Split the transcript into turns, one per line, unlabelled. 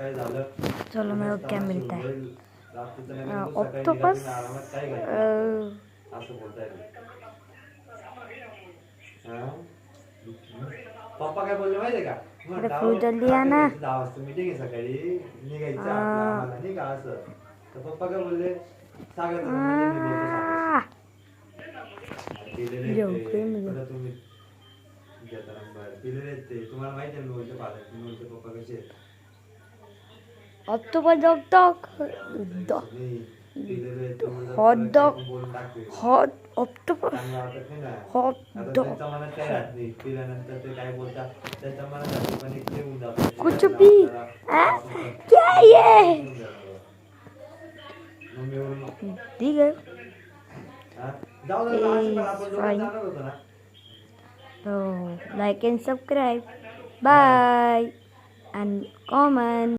चलो मैं क्या मिलता है ऑक्टोपस
पप्पा काय बोलले माहितीये का
अरे फ्रूट जल्दी आना
मीटिंग आहे सकाळी निघायचं आम्हाला नाही का असं तर पप्पा काय बोलले सागर तुम्ही तुम्हाला माहिती आहे मी बोलते पप्पा कसे
octopus dog hot dog hot octopus hot dog कुछ भी क्या ये ठीक है so like and subscribe bye and comment